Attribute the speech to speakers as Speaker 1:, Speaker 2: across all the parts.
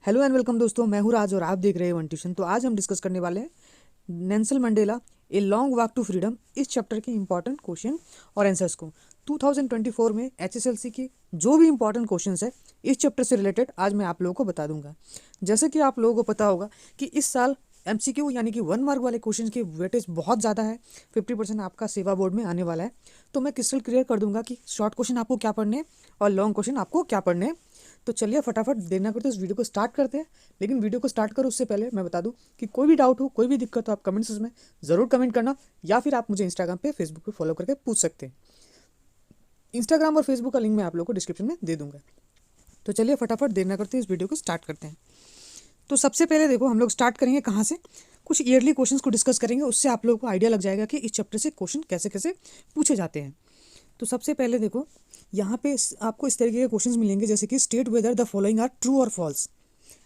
Speaker 1: Hello and welcome दोस्तों, मैं हूँ राज और आप देख रहे हैं वन ट्यूशन। तो आज हम डिस्कस करने वाले हैं Nelson Mandela a long walk to freedom, इस चैप्टर के इंपॉर्टेंट क्वेश्चन और आंसर्स को 2024 में एचएसएलसी की जो भी इंपॉर्टेंट क्वेश्चंस है इस चैप्टर से रिलेटेड आज मैं आप लोगों को बता दूंगा। जैसे कि आप लोगों को पता होगा कि इस साल एमसीक्यू यानी कि 1 मार्क वाले क्वेश्चन की वेटेज बहुत ज़्यादा है, 50% आपका सेवा बोर्ड में आने वाला है। तो मैं क्रिस्टल क्लियर कर दूंगा कि शॉर्ट क्वेश्चन आपको क्या पढ़ने हैं और लॉन्ग क्वेश्चन आपको क्या पढ़ने हैं। तो चलिए फटाफट देर ना करते इस वीडियो को स्टार्ट करते हैं। लेकिन वीडियो को स्टार्ट करो उससे पहले मैं बता दूं कि कोई भी डाउट हो, कोई भी दिक्कत हो, आप कमेंट्स में ज़रूर कमेंट करना, या फिर आप मुझे इंस्टाग्राम पे, फेसबुक पे फॉलो करके पूछ सकते हैं। इंस्टाग्राम और फेसबुक का लिंक मैं आप लोगों को डिस्क्रिप्शन में दे दूंगा। तो चलिए फटाफट देर ना करते इस वीडियो को स्टार्ट करते हैं। तो सबसे पहले देखो, हम लोग स्टार्ट करेंगे कहाँ से, कुछ ईयरली क्वेश्चंस को डिस्कस करेंगे। उससे आप लोगों को आइडिया लग जाएगा कि इस चैप्टर से क्वेश्चन कैसे कैसे पूछे जाते हैं। तो सबसे पहले देखो, यहाँ पे आपको इस तरीके के क्वेश्चंस मिलेंगे जैसे कि state whether the following are true और फॉल्स।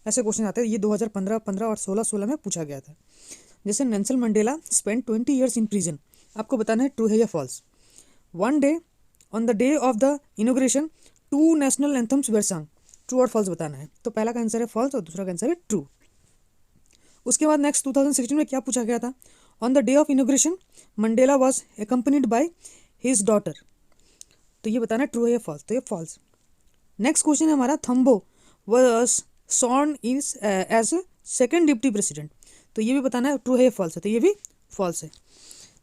Speaker 1: ऐसे क्वेश्चन आते हैं। ये 2015 और 16 में पूछा गया था। जैसे Nelson Mandela spend 20 years in prison, आपको बताना है ट्रू है या false. One day on the day of the inauguration 2 national anthems were sung, true और फॉल्स बताना है। तो पहला का आंसर है फॉल्स और दूसरा का आंसर है ट्रू। उसके बाद नेक्स्ट 2016 में क्या पूछा गया था, on the day of inauguration Mandela was accompanied by his daughter. तो ये बताना ट्रू है या फॉल्स, तो ये फॉल्स। नेक्स्ट क्वेश्चन है हमारा, Thabo was sworn in as second deputy president. तो ये भी बताना है ट्रू है या फॉल्स है, तो ये भी फॉल्स है।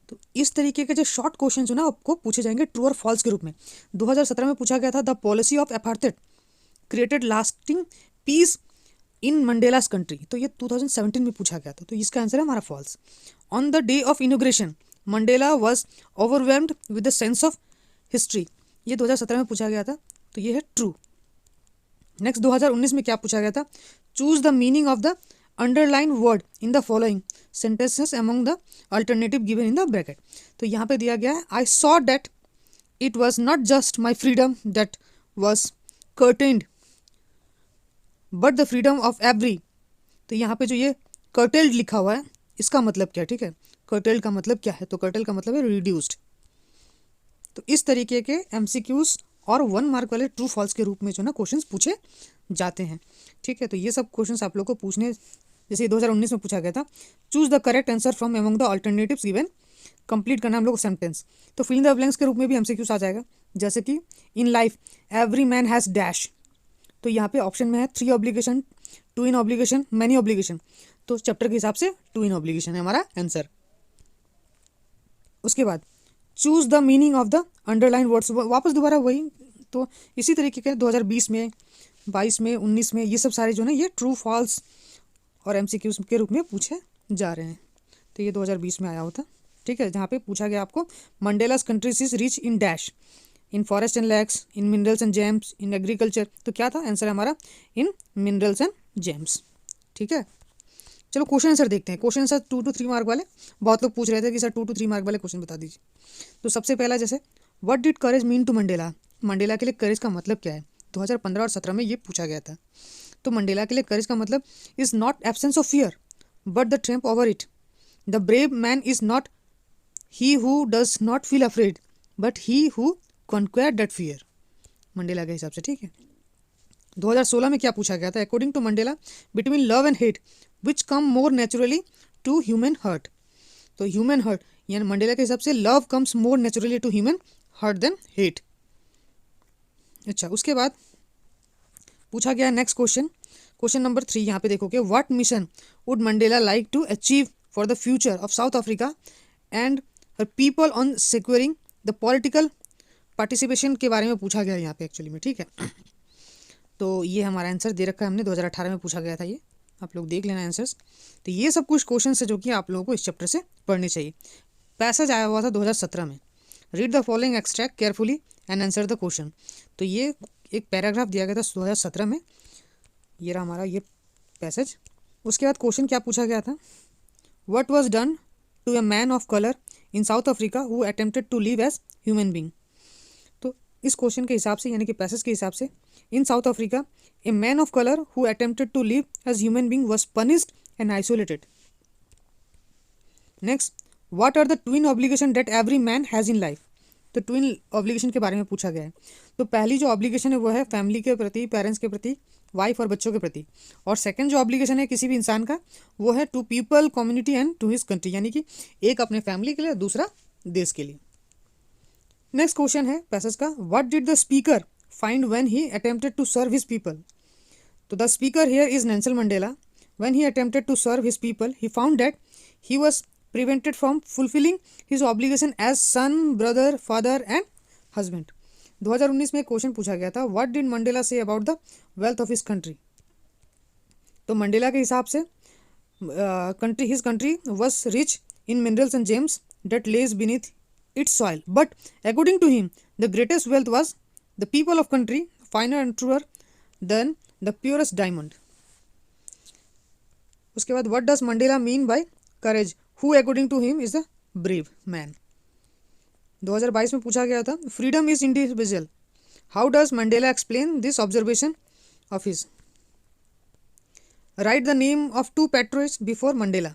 Speaker 1: तो इस तरीके के जो शॉर्ट क्वेश्चन जो ना आपको पूछे जाएंगे ट्रू और फॉल्स के रूप में। 2017 में पूछा गया था, the policy of apartheid created lasting peace in Mandela's country. तो ये 2017 में पूछा गया था, तो इसका आंसर है हमारा false. On the day of inauguration Mandela was overwhelmed with the sense of history. ये 2017 में पूछा गया था, तो ये है ट्रू। नेक्स्ट 2019 में क्या पूछा गया था, choose the meaning of the underline word in the following sentences among the alternative given in the bracket. तो यहाँ पे दिया गया है, I saw that it was not just my freedom that was curtailed but the freedom of every. तो यहाँ पे जो ये कर्टेल्ड लिखा हुआ है, इसका मतलब क्या है, ठीक है, कर्टेल्ड का मतलब क्या है, तो कर्टेल्ड का मतलब है रिड्यूस्ड। तो इस तरीके के एमसीक्यूज और 1 मार्क वाले ट्रू फॉल्स के रूप में जो ना क्वेश्चंस पूछे जाते हैं, ठीक है। तो ये सब क्वेश्चंस आप लोग को पूछने, जैसे 2019 में पूछा गया था, choose the correct answer from among the alternatives given, complete करना हम लोग सेंटेंस। तो फिल द ब्लैंक्स के रूप में भी एमसीक्यूज आ जाएगा, जैसे कि in life every man has dash. तो यहाँ पे ऑप्शन में है 3 ऑब्लिगेशन, 2 इन ऑब्लिगेशन, मैनी ऑब्लिगेशन। तो चैप्टर के हिसाब से 2 इन ऑब्लिगेशन है हमारा आंसर। उसके बाद choose the meaning of the underline words, वापस दोबारा वही। तो इसी तरीके के 2020 में, 22 में, 19 में ये सब सारे जो ना ये ट्रू फॉल्स और एमसीक्यूज के रूप में पूछे जा रहे हैं। तो ये 2020 में आया हुआ था, ठीक है, जहाँ पे पूछा गया आपको, Mandela's countries is rich in dash, in forest and lakes, in minerals and gems, in agriculture. तो क्या था आंसर हमारा, इन मिनरल्स एंड जेम्स, ठीक है। चलो क्वेश्चन आंसर देखते हैं। क्वेश्चन आंसर 2 to 3 मार्क वाले, बहुत लोग पूछ रहे थे कि सर 2 to 3 मार्क वाले क्वेश्चन बता दीजिए। तो सबसे पहला, जैसे what did courage mean to Mandela, Mandela के लिए करेज का मतलब क्या है, 2015 और 17 में ये पूछा गया था। तो मंडेला के लिए करेज का मतलब is not absence of fear but the triumph over it, the brave man is not he who does not feel afraid but he who conquer that fear, Mandela के हिसाब से, ठीक है। 2016 में क्या पूछा गया था, according to Mandela between love and hate which come more naturally to human heart. तो ह्यूमन हर्ट यानी मंडेला के हिसाब से love comes more naturally to human heart than hate. अच्छा, उसके बाद पूछा गया नेक्स्ट क्वेश्चन, क्वेश्चन नंबर 3। यहाँ पे देखोगे, what mission would Mandela like to achieve for the future of South Africa and her people on securing the political participation के बारे में पूछा गया यहाँ पे एक्चुअली में, ठीक है। तो ये हमारा आंसर दे रखा है हमने, 2018 में पूछा गया था, ये आप लोग देख लेना आंसर्स। तो ये सब कुछ क्वेश्चन है जो कि आप लोगों को इस चैप्टर से पढ़ने चाहिए। पैसेज आया हुआ था 2017 में, read the following extract carefully and answer the question. तो ये एक पैराग्राफ दिया गया था 2017 में, ये रहा हमारा ये पैसेज। उसके बाद क्वेश्चन क्या पूछा गया था, what was done to a man of colour in South Africa who attempted to live as human being. तो इस क्वेश्चन के हिसाब से यानी कि पैसेज के हिसाब से, in South Africa a man of colour who attempted to live as human being was punished and isolated. Next, what are the twin obligation that every man has in life. तो twin obligation के बारे में पूछा गया है। तो पहली जो ऑब्लिगेशन है वो है फैमिली के प्रति, पेरेंट्स के प्रति वाइफ और बच्चों के प्रति। और सेकंड जो ऑब्लिगेशन है किसी भी इंसान का वो है to people, community and to his country, यानी कि एक अपने फैमिली के लिए, दूसरा देश के लिए। नेक्स्ट क्वेश्चन है पैसेज का, what did the speaker find when he attempted to serve his people. तो the speaker here is Nelson Mandela. When he attempted to serve his people he found that he was prevented from fulfilling his obligation as son, brother, father and husband. 2019 में एक question पूछा गया था, what did Mandela say about the wealth of his country. तो Mandela के हिसाब से his country was rich in minerals and gems that lies beneath its soil, but according to him the greatest wealth was the people of country, finer and truer than the purest diamond. उसके बाद what does Mandela mean by courage, who according to him is the brave man. 2022 में पूछा गया था, freedom is individual, how does Mandela explain this observation of his. Write the name of two patriots before Mandela.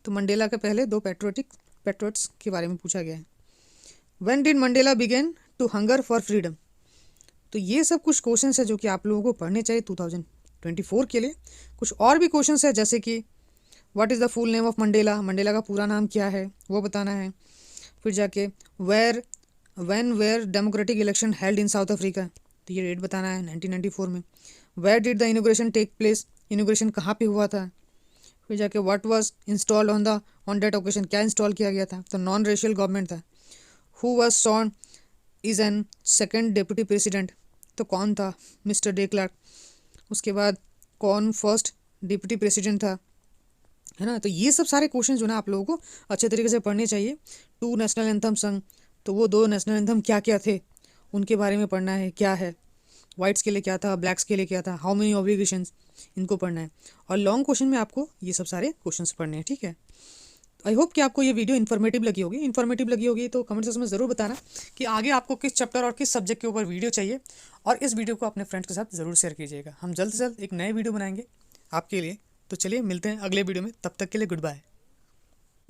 Speaker 1: तो Mandela के पहले दो patriots के बारे में पूछा गया है। When did Mandela begin to hunger for freedom. तो ये सब कुछ क्वेश्चंस है जो कि आप लोगों को पढ़ने चाहिए 2024 के लिए। कुछ और भी क्वेश्चंस है जैसे कि what is the full name of Mandela, Mandela का पूरा नाम क्या है वो बताना है। फिर जाके where democratic election held in South Africa, तो ये डेट बताना है 1994 में। Where did the inauguration take place, inauguration कहाँ पे हुआ था। फिर जाके what was installed on that occasion, क्या इंस्टॉल किया गया था, तो नॉन रेशियल गवर्नमेंट था। Who was sworn in an second deputy president, तो कौन था, मिस्टर डे क्लार्क। उसके बाद कौन फर्स्ट डिप्टी प्रेसिडेंट था, है ना। तो ये सब सारे क्वेश्चन जो ना आप लोगों को अच्छे तरीके से पढ़ने चाहिए। टू नेशनल एंथम संग, तो वो दो नेशनल एंथम क्या क्या थे उनके बारे में पढ़ना है, क्या है वाइट्स के लिए क्या था, ब्लैक्स के लिए क्या था, हाउ मेनी ऑब्लिगेशंस, इनको पढ़ना है। और लॉन्ग क्वेश्चन में आपको ये सब सारे क्वेश्चंस पढ़ने हैं, ठीक है। आई होप कि आपको ये वीडियो इन्फॉर्मेटिव लगी होगी तो कमेंट सेक्शन में ज़रूर बताना कि आगे आपको किस चैप्टर और किस सब्जेक्ट के ऊपर वीडियो चाहिए, और इस वीडियो को अपने फ्रेंड्स के साथ ज़रूर शेयर कीजिएगा। हम जल्द से जल्द एक नए वीडियो बनाएंगे आपके लिए। तो चलिए मिलते हैं अगले वीडियो में, तब तक के लिए गुड बाय।